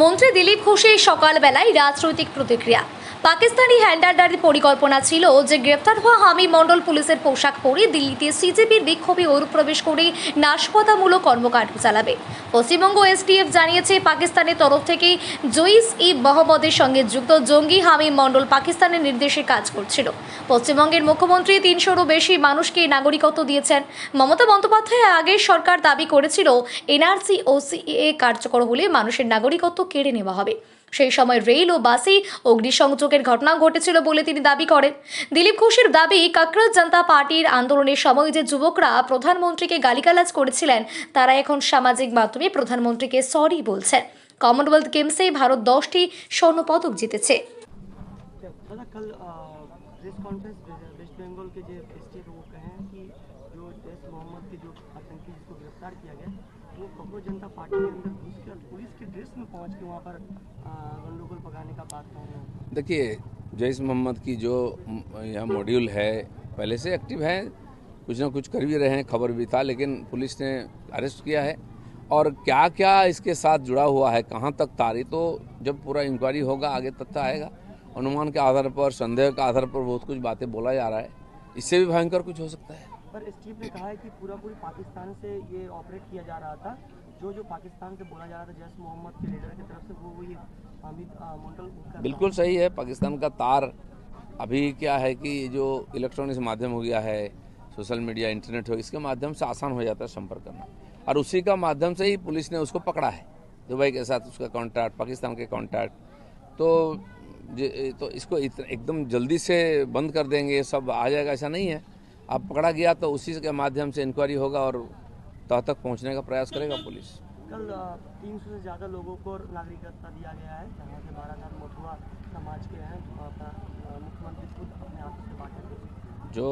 মন্ত্রী দিলীপ ঘোষের সকালবেলায় রাজনৈতিক প্রতিক্রিয়া। পাকিস্তানি হ্যান্ডারদের পরিকল্পনা ছিল যে গ্রেফতার হওয়া হামিদ মণ্ডল পুলিশের পোশাক পরে দিল্লিতে সিজেপির বিক্ষোভে অনুপ্রবেশ করে নাশকতামূলক কর্মকাণ্ড চালাবে। পশ্চিমবঙ্গ এসটিএফ জানিয়েছে, পাকিস্তানের তরফ থেকে জইশ-ই-মহম্মদের সঙ্গে যুক্ত জঙ্গি হামিদ মণ্ডল পাকিস্তানের নির্দেশে কাজ করছিল। পশ্চিমবঙ্গের মুখ্যমন্ত্রী 300-রও বেশি মানুষকে নাগরিকত্ব দিয়েছেন। মমতা বন্দ্যোপাধ্যায় আগের সরকার দাবি করেছিল এনআরসি ও সিএএ কার্যকর হলে মানুষের নাগরিকত্ব কেড়ে নেওয়া হবে। সেই সময় রেল ও বাসে অগ্নিসংযোগের ঘটনা ঘটেছিল বলে তিনি দাবি করেন। দিলীপ ঘোষের দাবি, ককরোচ জনতা পার্টির আন্দোলনের সময় যে যুবকরা প্রধানমন্ত্রীকে গালিগালাজ করেছিলেন, তারা এখন সামাজিক মাধ্যমে প্রধানমন্ত্রীকে সরি বলছেন। কমনওয়েলথ গেমসে ভারত 10টি স্বর্ণ পদক জিতেছে। प्रेस कॉन्फ्रेंस वेस्ट बंगाल के जो एसटीएफ वो कहें कि जो जैश मोहम्मद के जो आतंकी जिसको गिरफ्तार किया गया वो ककरोच जनता पार्टी के अंदर घुस के और पुलिस के ड्रेस में पहुंच के वहाँ पर गंडगोल पकाने का बात कर रहे हैं। देखिए, जैश मोहम्मद की जो यहाँ मॉड्यूल है पहले से एक्टिव है, कुछ ना कुछ कर भी रहे हैं, खबर भी था, लेकिन पुलिस ने अरेस्ट किया है। और क्या क्या इसके साथ जुड़ा हुआ है, कहाँ तक तारी, तो जब पूरा इंक्वायरी होगा आगे तथ्य आएगा। अनुमान के आधार पर, संदेह के आधार पर बहुत कुछ बातें बोला जा रहा है, इससे भी भयंकर कुछ हो सकता है। पर एसटीएफ ने कहा है कि पूरी पाकिस्तान से ये ऑपरेट किया जा रहा था, जो पाकिस्तान से बोला जा रहा था जैश मोहम्मद के लीडर की तरफ से वो ये हामिद मंडल। बिल्कुल सही है। पाकिस्तान का तार अभी क्या है कि जो इलेक्ट्रॉनिक्स माध्यम हो गया है, सोशल मीडिया, इंटरनेट हो, इसके माध्यम से आसान हो जाता है संपर्क करना, और उसी का माध्यम से ही पुलिस ने उसको पकड़ा है। दुबई के साथ उसका कॉन्टैक्ट, पाकिस्तान के कॉन्टैक्ट, तो इसको एकदम जल्दी से बंद कर देंगे, ये सब आ जाएगा, ऐसा नहीं है। अब पकड़ा गया तो उसी के माध्यम से इंक्वायरी होगा और तह तक पहुंचने का प्रयास करेगा पुलिस। कल 300 से ज़्यादा लोगों को नागरिकता दिया गया है, जहाँ से 12,000 मथुरा समाज के हैं। मुख्यमंत्री खुद अपने हाथों से बांटेंगे। जो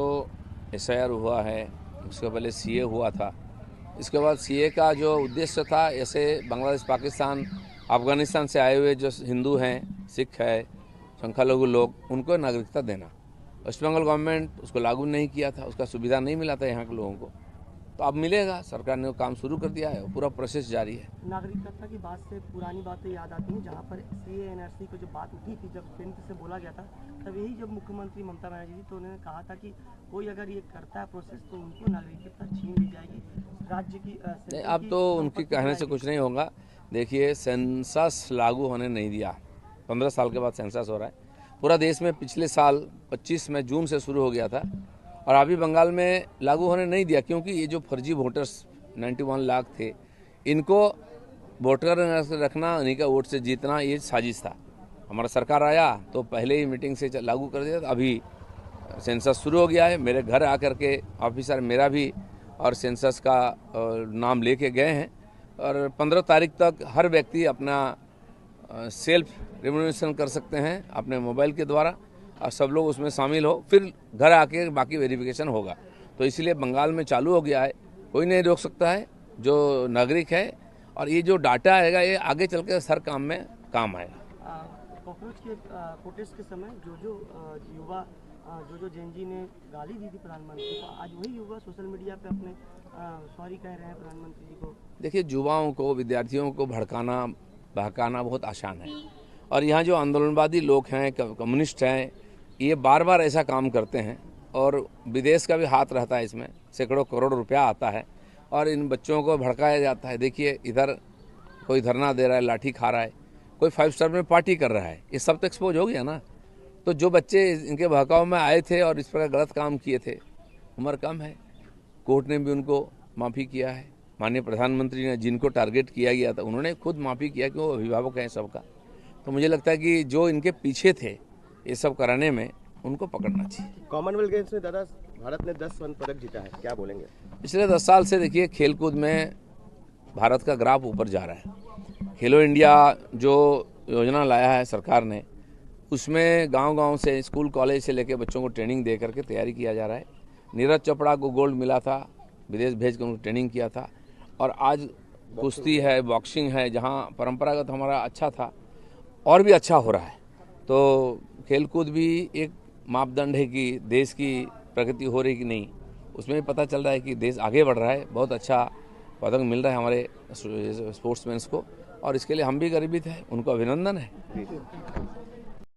एसआईआर हुआ है, उसके पहले सीए हुआ था, इसके बाद सीए का जो उद्देश्य था, ऐसे बांग्लादेश, पाकिस्तान, अफगानिस्तान से आए हुए जो हिंदू हैं, सिख है, संख्यालघु लोग, उनको नागरिकता देना। वेस्ट बंगाल गवर्नमेंट उसको लागू नहीं किया था, उसका सुविधा नहीं मिला था यहाँ के लोगों को, तो अब मिलेगा। सरकार ने वो काम शुरू कर दिया है, पूरा प्रोसेस जारी है। नागरिकता की बात से पुरानी बातें याद आती हैं, जहाँ पर सीए एनआरसी को जो बात उठी थी, जब केंद्र से बोला गया था, तब यही जब मुख्यमंत्री ममता बनर्जी थी, तो उन्होंने कहा था कि कोई अगर ये करता है प्रोसेस तो उनको नागरिकता छीन ली जाएगी। राज्य की नहीं, अब तो उनकी कहने से कुछ नहीं होगा। देखिए, सेंसस लागू होने नहीं दिया, 15 साल के बाद सेंसस हो रहा है पूरा देश में। पिछले साल 25 में जून से शुरू हो गया था, और अभी बंगाल में लागू होने नहीं दिया, क्योंकि ये जो फर्जी वोटर्स 91 लाख थे, इनको वोटर रखना, उन्हीं का वोट से जीतना, ये साजिश था। हमारा सरकार आया तो पहले ही मीटिंग से लागू कर दिया। अभी सेंसस शुरू हो गया है, मेरे घर आकर के ऑफिसर मेरा भी और सेंसस का नाम लेके गए हैं, और 15 तारीख तक हर व्यक्ति अपना सेल्फ रिन्यूएशन कर सकते हैं अपने मोबाइल के द्वारा, और सब लोग उसमें शामिल हो, फिर घर आके बाकी वेरिफिकेशन होगा। तो इसलिए बंगाल में चालू हो गया है, कोई नहीं रोक सकता है जो नागरिक है, और ये जो डाटा आएगा ये आगे चल के हर काम में काम आएगा। कॉकरोच के प्रोटेस्ट के समय जो युवा जो जेनजी ने गाली दी थी प्रधानमंत्री को, आज वही युवा सोशल मीडिया पे अपने सॉरी कह रहे हैं प्रधानमंत्री जी को। देखिए, युवाओं को, विद्यार्थियों को भड़काना बहकाना बहुत आसान है, और यहाँ जो आंदोलनवादी लोग हैं, कम्युनिस्ट हैं, ये बार बार ऐसा काम करते हैं, और विदेश का भी हाथ रहता है इसमें, सैकड़ों करोड़ रुपया आता है, और इन बच्चों को भड़काया जाता है। देखिए, इधर कोई धरना दे रहा है, लाठी खा रहा है, कोई 5 स्टार में पार्टी कर रहा है, ये सब तो एक्सपोज हो गया ना। तो जो बच्चे इनके बहकाव में आए थे और इस प्रकार गलत काम किए थे, उम्र कम है, कोर्ट ने भी उनको माफ़ी किया है। माननीय प्रधानमंत्री ने जिनको टारगेट किया गया था, उन्होंने खुद माफ़ी किया कि वो अभिभावक हैं सबका। तो मुझे लगता है कि जो इनके पीछे थे ये सब कराने में, उनको पकड़ना चाहिए। कॉमनवेल्थ गेम्स में दादा भारत ने 10 स्वर्ण पदक जीता है, क्या बोलेंगे? पिछले 10 साल से देखिए, खेलकूद में भारत का ग्राफ ऊपर जा रहा है। खेलो इंडिया जो योजना लाया है सरकार ने, उसमें गांव-गांव से, स्कूल कॉलेज से लेकर बच्चों को ट्रेनिंग दे करके तैयारी किया जा रहा है। नीरज चोपड़ा को गोल्ड मिला था, विदेश भेज कर उनको ट्रेनिंग किया था, और आज कुश्ती है, बॉक्सिंग है, जहां परंपरागत हमारा अच्छा था और भी अच्छा हो रहा है। तो खेलकूद भी एक मापदंड है कि देश की प्रगति हो रही कि नहीं, उसमें भी पता चल रहा है कि देश आगे बढ़ रहा है। बहुत अच्छा पदक मिल रहा है हमारे स्पोर्ट्समैन्स को, और इसके लिए हम भी गर्वित हैं, उनको अभिनंदन है। जी।